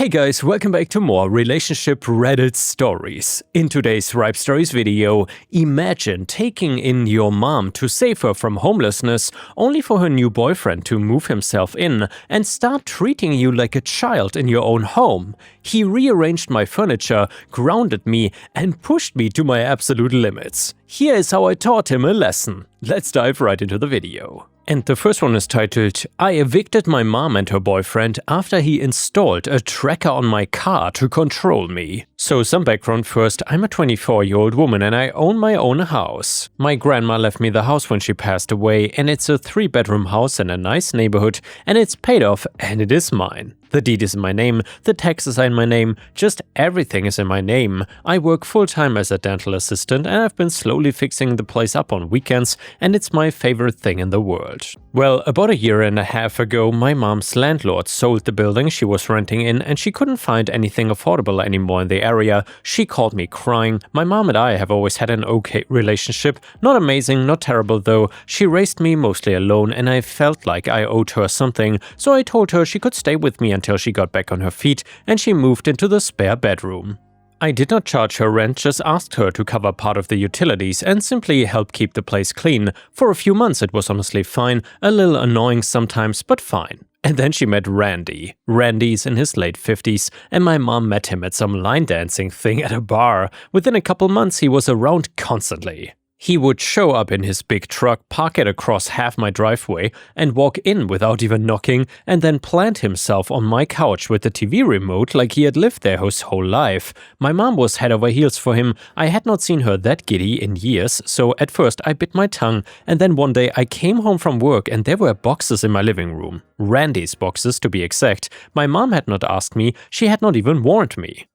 Hey guys, welcome back to more relationship Reddit stories. In today's Ripe Stories video, imagine taking in your mom to save her from homelessness only for her new boyfriend to move himself in and start treating you like a child in your own home. He rearranged my furniture, grounded me, and pushed me to my absolute limits. Here is how I taught him a lesson. Let's dive right into the video. And the first one is titled, I evicted my mom and her boyfriend after he installed a tracker on my car to control me. So some background first, I'm a 24-year-old woman and I own my own house. My grandma left me the house when she passed away, and it's a 3-bedroom house in a nice neighborhood, and it's paid off and it is mine. The deed is in my name, the taxes are in my name, just everything is in my name. I work full-time as a dental assistant and I've been slowly fixing the place up on weekends, and it's my favorite thing in the world. Well, about a year and a half ago, my mom's landlord sold the building she was renting in and she couldn't find anything affordable anymore in the area. She called me crying. My mom and I have always had an okay relationship. Not amazing, not terrible though. She raised me mostly alone and I felt like I owed her something, so I told her she could stay with me until she got back on her feet, and she moved into the spare bedroom. I did not charge her rent, just asked her to cover part of the utilities and simply help keep the place clean. For a few months it was honestly fine, a little annoying sometimes, but fine. And then she met Randy. Randy's in his late 50s, and my mom met him at some line dancing thing at a bar. Within a couple months he was around constantly. He would show up in his big truck, park it across half my driveway, and walk in without even knocking, and then plant himself on my couch with the TV remote like he had lived there his whole life. My mom was head over heels for him. I had not seen her that giddy in years, so at first I bit my tongue, and then one day I came home from work and there were boxes in my living room. Randy's boxes, to be exact. My mom had not asked me, she had not even warned me.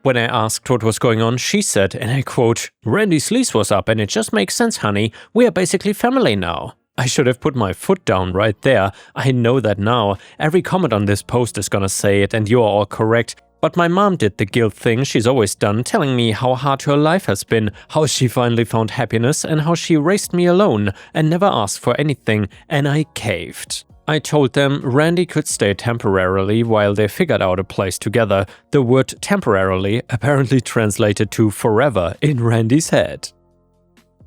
When I asked what was going on, she said, and I quote, "Randy's lease was up and it just makes sense, honey. We are basically family now." I should have put my foot down right there. I know that now. Every comment on this post is gonna say it, and you are all correct. But my mom did the guilt thing she's always done, telling me how hard her life has been, how she finally found happiness, and how she raised me alone and never asked for anything, and I caved. I told them Randy could stay temporarily while they figured out a place together. The word temporarily apparently translated to forever in Randy's head.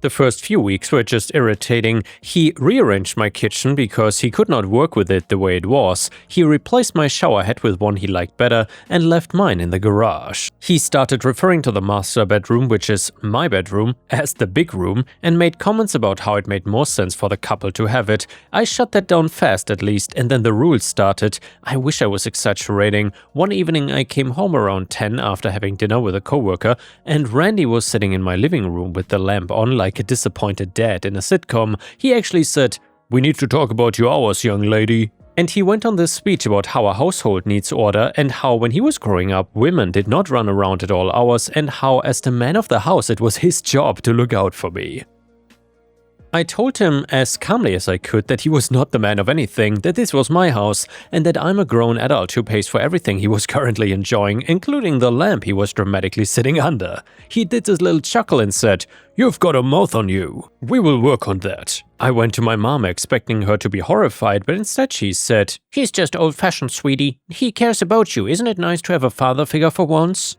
The first few weeks were just irritating. He rearranged my kitchen because he could not work with it the way it was. He replaced my shower head with one he liked better and left mine in the garage. He started referring to the master bedroom, which is my bedroom, as the big room, and made comments about how it made more sense for the couple to have it. I shut that down fast at least, and then the rules started. I wish I was exaggerating. One evening I came home around 10 after having dinner with a coworker, and Randy was sitting in my living room with the lamp on like a disappointed dad in a sitcom. He actually said, "We need to talk about your hours, young lady." And he went on this speech about how a household needs order and how when he was growing up, women did not run around at all hours, and how as the man of the house it was his job to look out for me. I told him as calmly as I could that he was not the man of anything, that this was my house, and that I'm a grown adult who pays for everything he was currently enjoying, including the lamp he was dramatically sitting under. He did this little chuckle and said, "You've got a mouth on you. We will work on that." I went to my mom expecting her to be horrified, but instead she said, "He's just old-fashioned, sweetie. He cares about you. Isn't it nice to have a father figure for once?"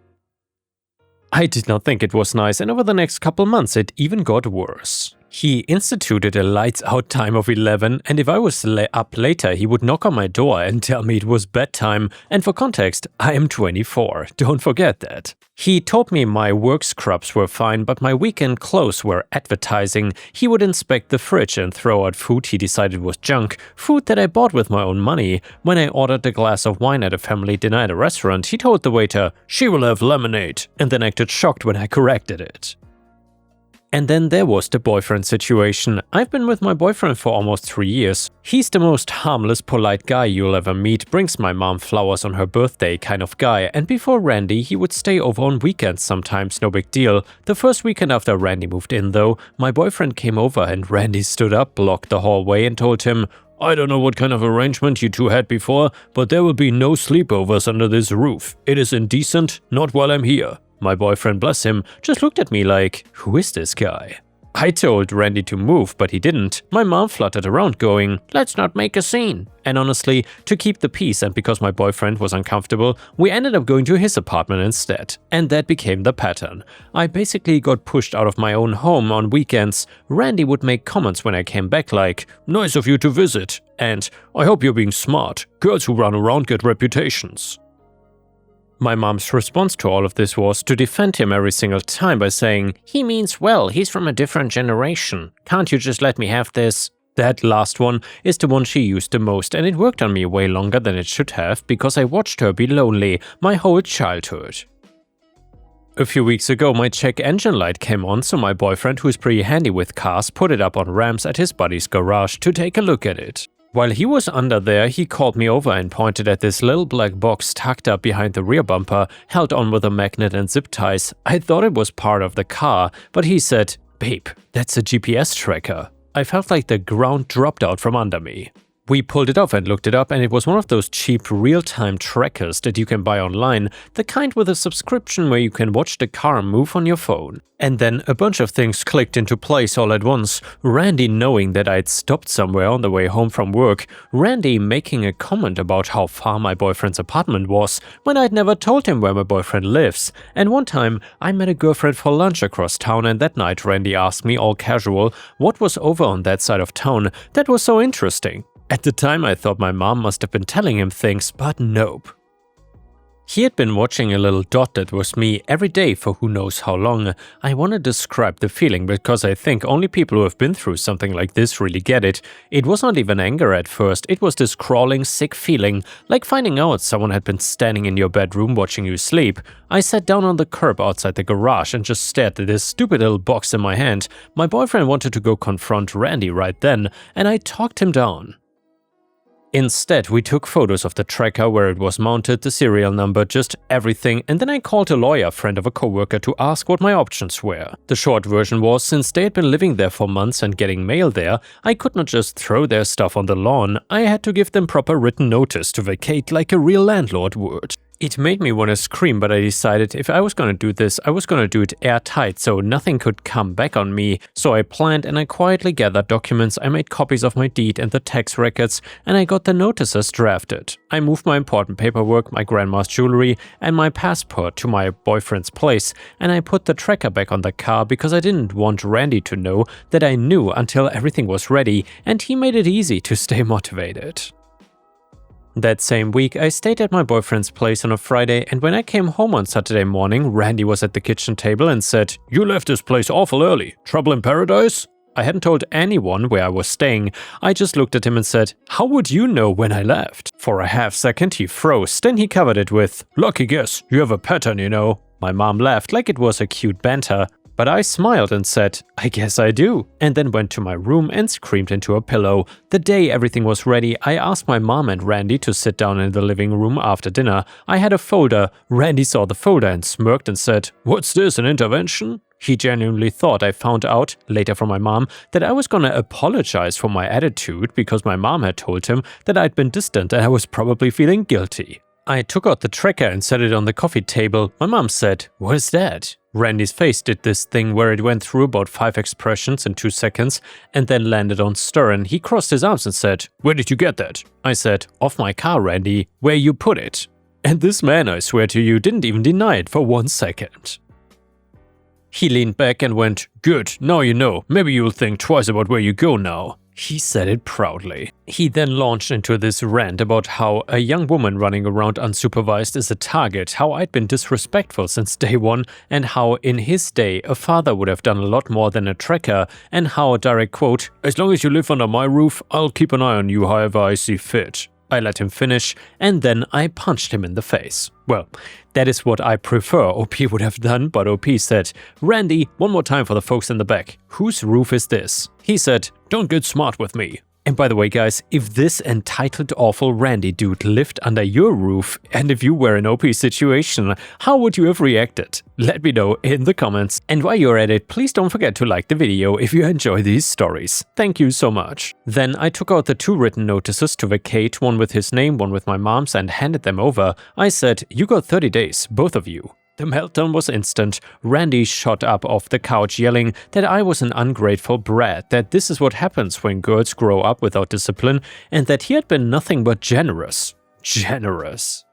I did not think it was nice, and over the next couple months it even got worse. He instituted a lights-out time of 11, and if I was up later, he would knock on my door and tell me it was bedtime. And for context, I am 24, don't forget that. He told me my work scrubs were fine, but my weekend clothes were advertising. He would inspect the fridge and throw out food he decided was junk, food that I bought with my own money. When I ordered a glass of wine at a family dinner at a restaurant, he told the waiter, "She will have lemonade," and then acted shocked when I corrected it. And then there was the boyfriend situation. I've been with my boyfriend for almost 3 years. He's the most harmless, polite guy you'll ever meet, brings my mom flowers on her birthday kind of guy, and before Randy, he would stay over on weekends sometimes, no big deal. The first weekend after Randy moved in though, my boyfriend came over and Randy stood up, blocked the hallway and told him, "I don't know what kind of arrangement you two had before, but there will be no sleepovers under this roof. It is indecent, not while I'm here." My boyfriend, bless him, just looked at me like, who is this guy? I told Randy to move, but he didn't. My mom fluttered around going, "Let's not make a scene." And honestly, to keep the peace and because my boyfriend was uncomfortable, we ended up going to his apartment instead. And that became the pattern. I basically got pushed out of my own home on weekends. Randy would make comments when I came back like, "Nice of you to visit," and "I hope you're being smart. Girls who run around get reputations." My mom's response to all of this was to defend him every single time by saying, "He means well, he's from a different generation. Can't you just let me have this?" That last one is the one she used the most, and it worked on me way longer than it should have because I watched her be lonely my whole childhood. A few weeks ago, my check engine light came on, so my boyfriend, who's pretty handy with cars, put it up on ramps at his buddy's garage to take a look at it. While he was under there, he called me over and pointed at this little black box tucked up behind the rear bumper, held on with a magnet and zip ties. I thought it was part of the car, but he said, "Babe, that's a GPS tracker." I felt like the ground dropped out from under me. We pulled it off and looked it up, and it was one of those cheap real-time trackers that you can buy online, the kind with a subscription where you can watch the car move on your phone. And then a bunch of things clicked into place all at once. Randy knowing that I'd stopped somewhere on the way home from work, Randy making a comment about how far my boyfriend's apartment was when I'd never told him where my boyfriend lives, and one time I met a girlfriend for lunch across town, and that night Randy asked me all casual what was over on that side of town that was so interesting. At the time I thought my mom must have been telling him things, but nope. He had been watching a little dot that was me every day for who knows how long. I want to describe the feeling because I think only people who have been through something like this really get it. It was not even anger at first, it was this crawling, sick feeling, like finding out someone had been standing in your bedroom watching you sleep. I sat down on the curb outside the garage and just stared at this stupid little box in my hand. My boyfriend wanted to go confront Randy right then, and I talked him down. Instead, we took photos of the tracker, where it was mounted, the serial number, just everything, and then I called a lawyer friend of a coworker to ask what my options were. The short version was, since they had been living there for months and getting mail there, I could not just throw their stuff on the lawn, I had to give them proper written notice to vacate like a real landlord would. It made me want to scream, but I decided if I was going to do this, I was going to do it airtight so nothing could come back on me. So I planned and I quietly gathered documents, I made copies of my deed and the tax records, and I got the notices drafted. I moved my important paperwork, my grandma's jewelry, and my passport to my boyfriend's place, and I put the tracker back on the car because I didn't want Randy to know that I knew until everything was ready, and he made it easy to stay motivated. That same week, I stayed at my boyfriend's place on a Friday, and when I came home on Saturday morning, Randy was at the kitchen table and said, "You left this place awful early. Trouble in paradise?" I hadn't told anyone where I was staying. I just looked at him and said, "How would you know when I left?" For a half second he froze, then he covered it with, "Lucky guess, you have a pattern, you know." My mom laughed like it was a cute banter. But I smiled and said, "I guess I do," and then went to my room and screamed into a pillow. The day everything was ready, I asked my mom and Randy to sit down in the living room after dinner. I had a folder. Randy saw the folder and smirked and said, "What's this, an intervention?" He genuinely thought I found out, later from my mom, that I was gonna apologize for my attitude because my mom had told him that I'd been distant and I was probably feeling guilty. I took out the tracker and set it on the coffee table. My mom said, "What is that?" Randy's face did this thing where it went through about 5 expressions in 2 seconds and then landed on stern. He crossed his arms and said, "Where did you get that?" I said, "Off my car, Randy. Where you put it?" And this man, I swear to you, didn't even deny it for 1 second. He leaned back and went, "Good, now you know. Maybe you'll think twice about where you go now." He said it proudly. He then launched into this rant about how a young woman running around unsupervised is a target, how I'd been disrespectful since day one, and how in his day a father would have done a lot more than a tracker, and how, direct quote, "As long as you live under my roof, I'll keep an eye on you however I see fit." I let him finish, and then I punched him in the face. Well, that is what I prefer OP would have done, but OP said, "Randy, one more time for the folks in the back. Whose roof is this?" He said, "Don't get smart with me." And by the way, guys, if this entitled awful Randy dude lived under your roof, and if you were in OP's situation, how would you have reacted? Let me know in the comments. And while you're at it, please don't forget to like the video if you enjoy these stories. Thank you so much. Then I took out the 2 written notices to vacate, one with his name, one with my mom's, and handed them over. I said, "You got 30 days, both of you." The meltdown was instant. Randy shot up off the couch yelling that I was an ungrateful brat, that this is what happens when girls grow up without discipline, and that he had been nothing but generous. Generous.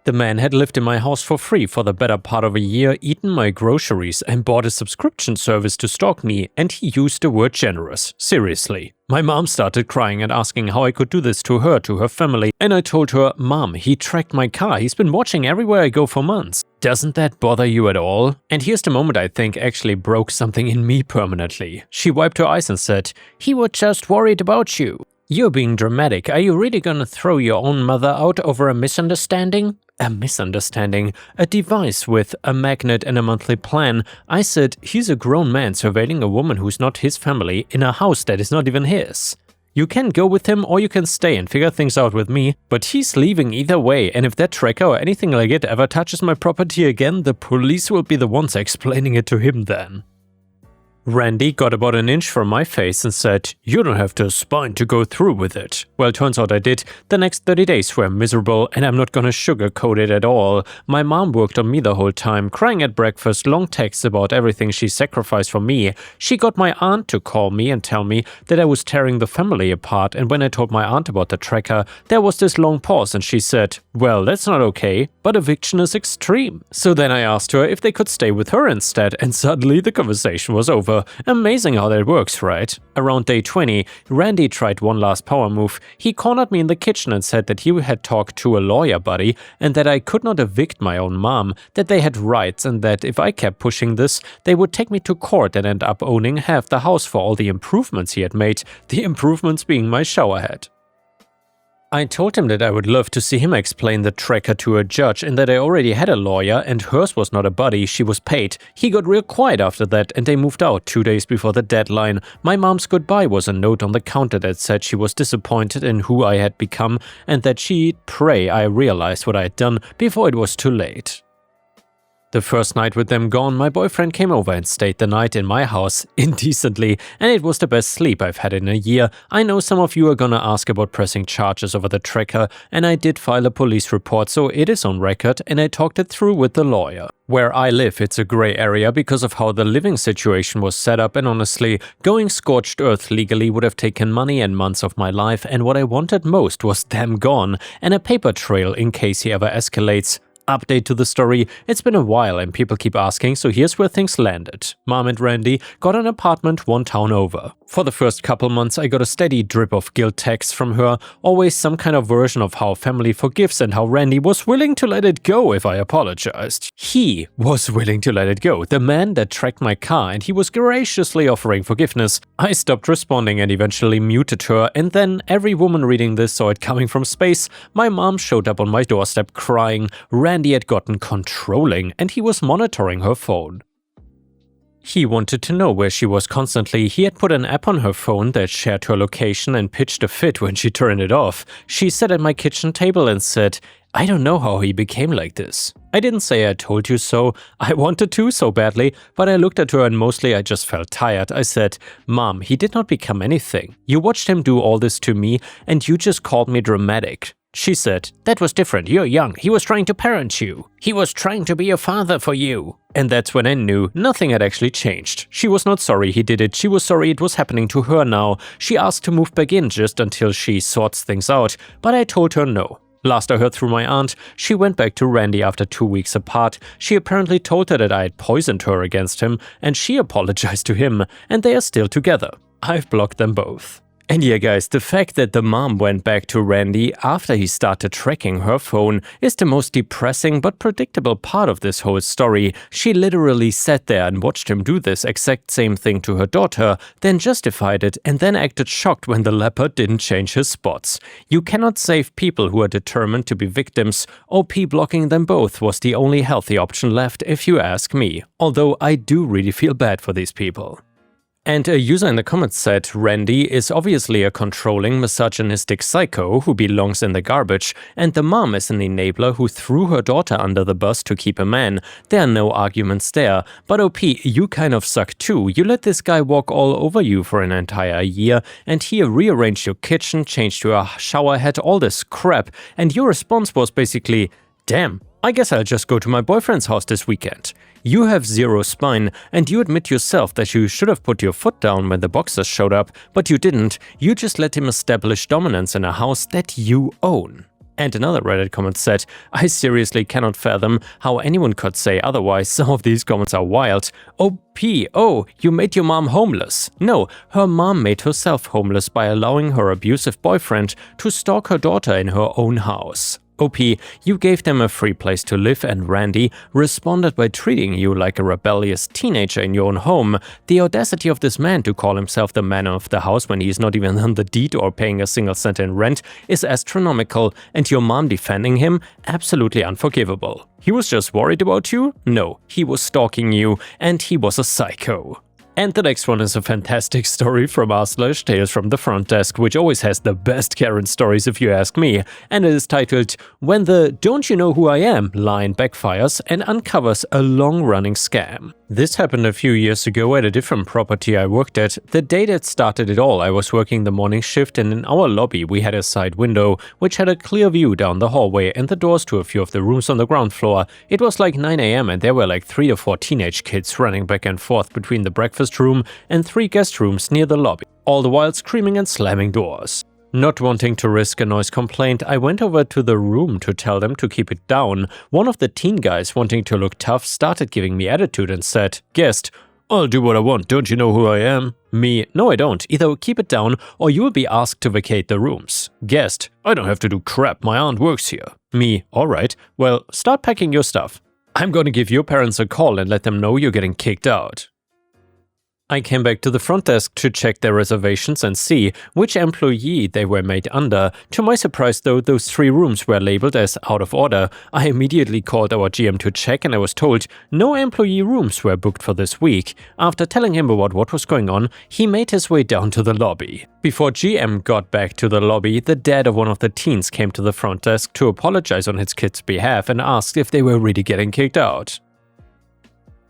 The man had lived in my house for free for the better part of a year, eaten my groceries, and bought a subscription service to stalk me, and he used the word generous. Seriously. My mom started crying and asking how I could do this to her family, and I told her, "Mom, he tracked my car, he's been watching everywhere I go for months. Doesn't that bother you at all?" And here's the moment I think actually broke something in me permanently. She wiped her eyes and said, "He was just worried about you. You're being dramatic. Are you really gonna throw your own mother out over a misunderstanding?" A misunderstanding? A device with a magnet and a monthly plan. I said, he's a grown man surveilling a woman who's not his family in a house that is not even his. You can go with him or you can stay and figure things out with me, but he's leaving either way, and if that tracker or anything like it ever touches my property again, the police will be the ones explaining it to him then. Randy got about an inch from my face and said, "You don't have the spine to go through with it." Well, turns out I did. The next 30 days were miserable, and I'm not gonna sugarcoat it at all. My mom worked on me the whole time, crying at breakfast, long texts about everything she sacrificed for me. She got my aunt to call me and tell me that I was tearing the family apart, and when I told my aunt about the tracker, there was this long pause and she said, "Well, that's not okay, but eviction is extreme." So then I asked her if they could stay with her instead, and suddenly the conversation was over. Amazing how that works, right? Around day 20, Randy tried one last power move. He cornered me in the kitchen and said that he had talked to a lawyer buddy and that I could not evict my own mom, that they had rights and that if I kept pushing this, they would take me to court and end up owning half the house for all the improvements he had made, the improvements being my showerhead. I told him that I would love to see him explain the tracker to a judge and that I already had a lawyer and hers was not a buddy, she was paid. He got real quiet after that and they moved out 2 days before the deadline. My mom's goodbye was a note on the counter that said she was disappointed in who I had become and that she'd pray I realized what I had done before it was too late. The first night with them gone, my boyfriend came over and stayed the night in my house, indecently, and it was the best sleep I've had in a year. I know some of you are gonna ask about pressing charges over the tracker, and I did file a police report, so it is on record, and I talked it through with the lawyer. Where I live, it's a gray area because of how the living situation was set up, and honestly, going scorched earth legally would have taken money and months of my life, and what I wanted most was them gone, and a paper trail in case he ever escalates. Update to the story, it's been a while and people keep asking, so here's where things landed. Mom and Randy got an apartment one town over. For the first couple months I got a steady drip of guilt texts from her, always some kind of version of how family forgives and how Randy was willing to let it go if I apologized. He was willing to let it go, the man that tracked my car, and he was graciously offering forgiveness. I stopped responding and eventually muted her, and then every woman reading this saw it coming from space. My mom showed up on my doorstep crying. Randy had gotten controlling and he was monitoring her phone. He wanted to know where she was constantly. He had put an app on her phone that shared her location and pitched a fit when she turned it off. She sat at my kitchen table and said, "I don't know how he became like this." I didn't say I told you so. I wanted to so badly, but I looked at her and mostly I just felt tired. I said, "Mom, he did not become anything. You watched him do all this to me and you just called me dramatic." She said, "That was different, you're young, he was trying to parent you. He was trying to be a father for you." And that's when I knew nothing had actually changed. She was not sorry he did it, she was sorry it was happening to her now. She asked to move back in just until she sorts things out, but I told her no. Last I heard through my aunt, she went back to Randy after 2 weeks apart. She apparently told her that I had poisoned her against him, and she apologized to him, and they are still together. I've blocked them both. And yeah guys, the fact that the mom went back to Randy after he started tracking her phone is the most depressing but predictable part of this whole story. She literally sat there and watched him do this exact same thing to her daughter, then justified it and then acted shocked when the leopard didn't change his spots. You cannot save people who are determined to be victims. OP blocking them both was the only healthy option left if you ask me, although I do really feel bad for these people. And a user in the comments said, Randy is obviously a controlling, misogynistic psycho who belongs in the garbage, and the mom is an enabler who threw her daughter under the bus to keep a man. There are no arguments there. But OP, you kind of suck too. You let this guy walk all over you for an entire year, and he rearranged your kitchen, changed your shower head, all this crap, and your response was basically, damn, I guess I'll just go to my boyfriend's house this weekend. You have zero spine, and you admit yourself that you should have put your foot down when the boxers showed up, but you didn't. You just let him establish dominance in a house that you own. And another Reddit comment said, I seriously cannot fathom how anyone could say otherwise. Some of these comments are wild. Oh, you made your mom homeless. No, her mom made herself homeless by allowing her abusive boyfriend to stalk her daughter in her own house. OP, you gave them a free place to live, and Randy responded by treating you like a rebellious teenager in your own home. The audacity of this man to call himself the man of the house when he is not even on the deed or paying a single cent in rent is astronomical, and your mom defending him? Absolutely unforgivable. He was just worried about you? No, he was stalking you, and he was a psycho. And the next one is a fantastic story from r/Tales from the Front Desk, which always has the best Karen stories if you ask me, and it is titled When the "Don't You Know Who I Am" line backfires and uncovers a long-running scam. This happened a few years ago at a different property I worked at. The day that started it all, I was working the morning shift, and in our lobby we had a side window, which had a clear view down the hallway and the doors to a few of the rooms on the ground floor. It was like 9 AM and there were like 3 or 4 teenage kids running back and forth between the breakfast room and 3 guest rooms near the lobby, all the while screaming and slamming doors. Not wanting to risk a noise complaint, I went over to the room to tell them to keep it down. One of the teen guys, wanting to look tough, started giving me attitude and said, "Guest, I'll do what I want, don't you know who I am?" Me, "No I don't, either keep it down or you will be asked to vacate the rooms." Guest, "I don't have to do crap, my aunt works here." Me, "Alright, well, start packing your stuff. I'm gonna give your parents a call and let them know you're getting kicked out." I came back to the front desk to check their reservations and see which employee they were made under. To my surprise though, those 3 rooms were labeled as out of order. I immediately called our GM to check and I was told no employee rooms were booked for this week. After telling him about what was going on, he made his way down to the lobby. Before GM got back to the lobby, the dad of one of the teens came to the front desk to apologize on his kid's behalf and asked if they were really getting kicked out.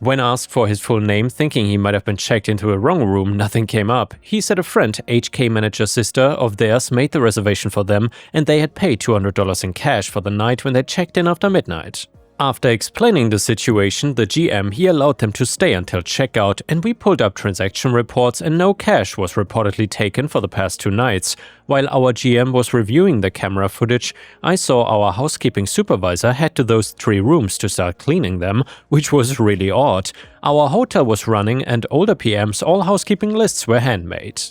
When asked for his full name, thinking he might have been checked into a wrong room, nothing came up. He said a friend, HK manager sister of theirs, made the reservation for them and they had paid $200 in cash for the night when they checked in after midnight. After explaining the situation, the GM, he allowed them to stay until checkout, and we pulled up transaction reports and no cash was reportedly taken for the past 2 nights. While our GM was reviewing the camera footage, I saw our housekeeping supervisor head to those 3 rooms to start cleaning them, which was really odd. Our hotel was running and older PMs, all housekeeping lists were handmade.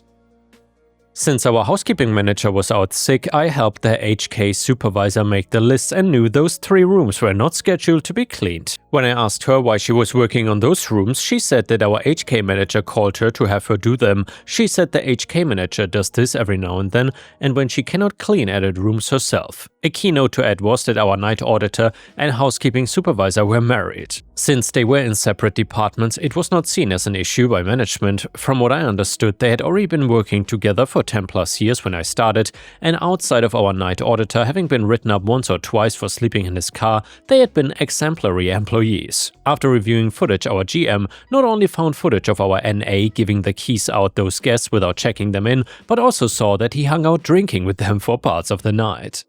Since our housekeeping manager was out sick, I helped the HK supervisor make the lists and knew those 3 rooms were not scheduled to be cleaned. When I asked her why she was working on those rooms, she said that our HK manager called her to have her do them. She said the HK manager does this every now and then, and when she cannot clean added rooms herself. A keynote to add was that our night auditor and housekeeping supervisor were married. Since they were in separate departments, it was not seen as an issue by management. From what I understood, they had already been working together for 10+ years when I started, and outside of our night auditor having been written up once or twice for sleeping in his car, they had been exemplary employees. After reviewing footage, our GM not only found footage of our NA giving the keys out those guests without checking them in, but also saw that he hung out drinking with them for parts of the night.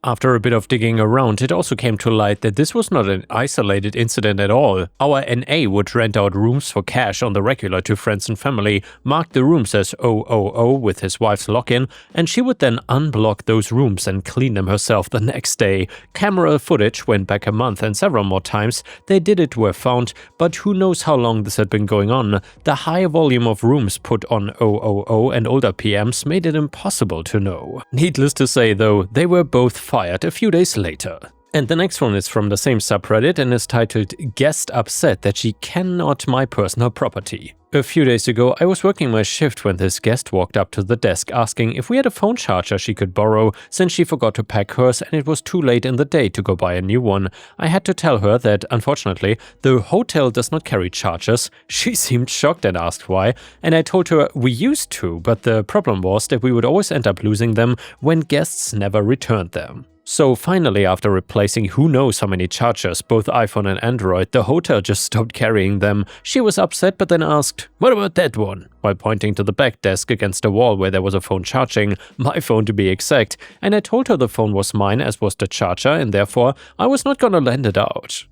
After a bit of digging around, it also came to light that this was not an isolated incident at all. Our NA would rent out rooms for cash on the regular to friends and family, mark the rooms as 000 with his wife's login, and she would then unblock those rooms and clean them herself the next day. Camera footage went back a month and several more times they did it were found, but who knows how long this had been going on. The high volume of rooms put on 000 and older PMs made it impossible to know. Needless to say though, they were both fired a few days later. And the next one is from the same subreddit and is titled "Guest Upset That She Cannot My Personal Property." A few days ago, I was working my shift when this guest walked up to the desk asking if we had a phone charger she could borrow since she forgot to pack hers and it was too late in the day to go buy a new one. I had to tell her that, unfortunately, the hotel does not carry chargers. She seemed shocked and asked why, and I told her we used to, but the problem was that we would always end up losing them when guests never returned them. So finally, after replacing who knows how many chargers, both iPhone and Android, the hotel just stopped carrying them. She was upset but then asked, "What about that one?" while pointing to the back desk against the wall where there was a phone charging, my phone to be exact, and I told her the phone was mine as was the charger and therefore I was not gonna lend it out.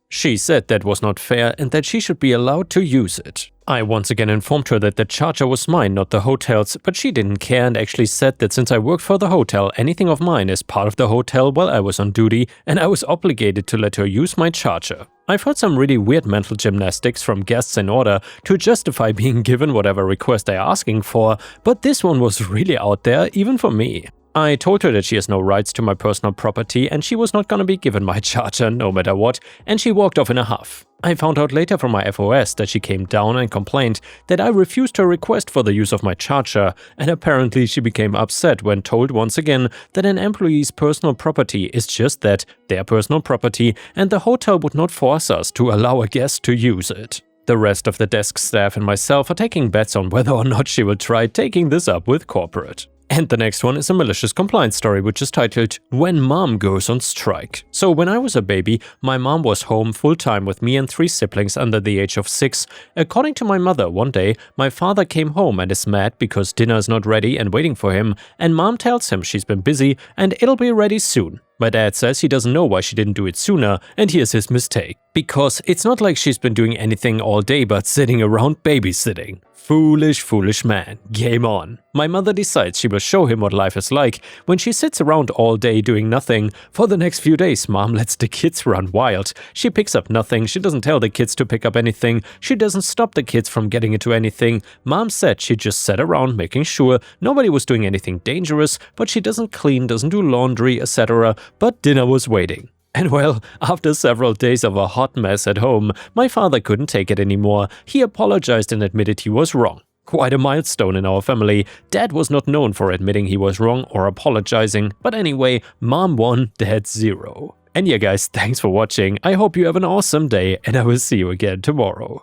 She said that was not fair and that she should be allowed to use it. I once again informed her that the charger was mine, not the hotel's, but she didn't care and actually said that since I worked for the hotel, anything of mine is part of the hotel while I was on duty and I was obligated to let her use my charger. I've heard some really weird mental gymnastics from guests in order to justify being given whatever request they're asking for, but this one was really out there even for me. I told her that she has no rights to my personal property and she was not gonna be given my charger no matter what, and she walked off in a huff. I found out later from my FOS that she came down and complained that I refused her request for the use of my charger, and apparently she became upset when told once again that an employee's personal property is just that, their personal property, and the hotel would not force us to allow a guest to use it. The rest of the desk staff and myself are taking bets on whether or not she will try taking this up with corporate. And the next one is a malicious compliance story, which is titled, "When Mom Goes on Strike." So when I was a baby, my mom was home full-time with me and 3 siblings under the age of 6. According to my mother, one day, my father came home and is mad because dinner is not ready and waiting for him, and mom tells him she's been busy and it'll be ready soon. My dad says he doesn't know why she didn't do it sooner, and here's his mistake. Because it's not like she's been doing anything all day but sitting around babysitting. Foolish, foolish man. Game on. My mother decides she will show him what life is like when she sits around all day doing nothing. For the next few days, mom lets the kids run wild. She picks up nothing, she doesn't tell the kids to pick up anything, she doesn't stop the kids from getting into anything. Mom said she just sat around making sure nobody was doing anything dangerous, but she doesn't clean, doesn't do laundry, etc. But dinner was waiting. And well, after several days of a hot mess at home, my father couldn't take it anymore. He apologized and admitted he was wrong. Quite a milestone in our family. Dad was not known for admitting he was wrong or apologizing, but anyway, mom won, dad 0. And yeah guys, thanks for watching. I hope you have an awesome day and I will see you again tomorrow.